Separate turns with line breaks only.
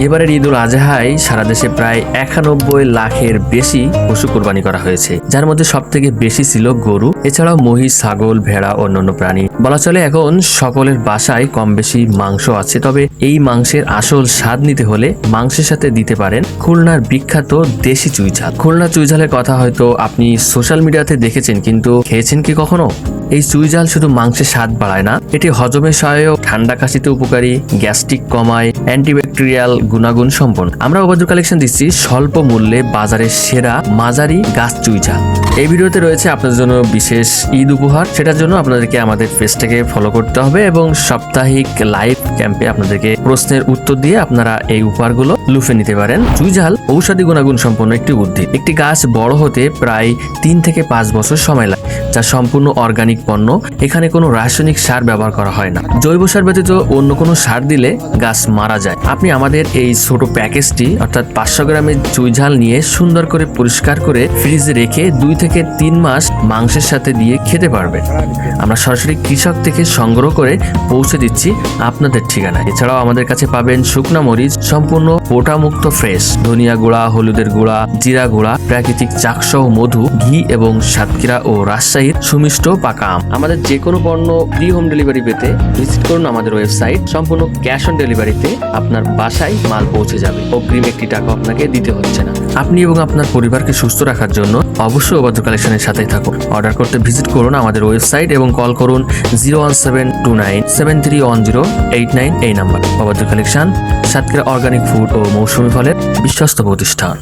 এবারের ঈদ উল আজহায় সারা দেশে প্রায় 91 লাখের বেশি পশু কোরবানি করা হয়েছে, যার মধ্যে সব থেকে বেশি ছিল গরু, এছাড়াও মহিষ, ছাগল, ভেড়া ও অন্যান্য প্রাণী। বলা চলে এখন সকলের বাসায় কম বেশি মাংস আছে। তবে এই মাংসের আসল স্বাদ নিতে হলে মাংসের সাথে দিতে পারেন খুলনার বিখ্যাত দেশি চুইঝাল। খুলনা চুইঝালের কথা হয়তো আপনি সোশ্যাল মিডিয়াতে দেখেছেন, কিন্তু খেয়েছেন কি কখনো? এই চুইঝাল শুধু মাংসের স্বাদ বাড়ায় না, এটি হজমে সহায়ক, ঠান্ডা কাশিতে উপকারী, গ্যাস্ট্রিক কমায়, অ্যান্টিব্যাকটেরিয়াল গুণাগুণ সম্পন্ন। আমরা ওবায়দুল কালেকশন দিচ্ছি স্বল্প মূল্যে বাজারের সেরা মাঝারি গাছ চুইঝাল। এই ভিডিওতে রয়েছে আপনাদের জন্য বিশেষ ঈদ উপহার। সেটার জন্য আপনাদেরকে আমাদের পেজটাকে ফলো করতে হবে এবং সাপ্তাহিক লাইভ ক্যাম্পে আপনাদেরকে প্রশ্নের উত্তর দিয়ে আপনারা এই উপহারগুলো লুফে নিতে পারেন। চুইঝাল ঔষধি গুণাগুণ সম্পন্ন একটি উদ্ভিদ। একটি গাছ বড় হতে প্রায় 3 থেকে 5 বছর সময় লাগে, যা সম্পূর্ণ অর্গানিক পণ্য। এখানে কোনো রাসায়নিক সার ব্যবহার করা হয় না। জৈব সার ব্যতীত অন্য কোনো সার দিলে গাছ মারা যায়। আপনি আমাদের এই ছোট প্যাকেজটি অর্থাৎ 500 গ্রামের চুইঝাল নিয়ে সুন্দর করে পরিষ্কার করে ফ্রিজে রেখে 2 থেকে 3 মাস মাংসের সাথে দিয়ে খেতে পারবেন। আমরা সরাসরি কৃষক থেকে সংগ্রহ করে পৌঁছে দিচ্ছি আপনাদের ঠিকানায়। এছাড়াও আমাদের কাছে পাবেন শুকনা মরিচ, সম্পূর্ণ পোটামুক্ত ফ্রেশ, ধনিয়া গুঁড়া, হলুদের গুঁড়া, জিরা গুঁড়া, প্রাকৃতিক চাকসহ মধু, ঘি এবং সাতক্ষীরা ও রাজশাহীর সুমিষ্ট পাকা আম। আমাদের যে কোনো পণ্য ফ্রি হোম ডেলিভারি পেতে ভিজিট করুন আমাদের ওয়েবসাইট। সম্পূর্ণ ক্যাশ অন ডেলিভারিতে আপনার বাসায় মাল পৌঁছে যাবে। অগ্রিম একটি টাকা আপনাকে দিতে হচ্ছে না। আপনি এবং আপনার পরিবারকে সুস্থ রাখার জন্য অবশ্যই ওবায়দুল কালেকশনের সাথেই থাকুন। অর্ডার করতে ভিজিট করুন আমাদের ওয়েবসাইট এবং কল করুন 01729731089 এই number. Obaidul collection, Satkhira organic food ও মৌসুমী ফলের বিশ্বস্ত প্রতিষ্ঠান।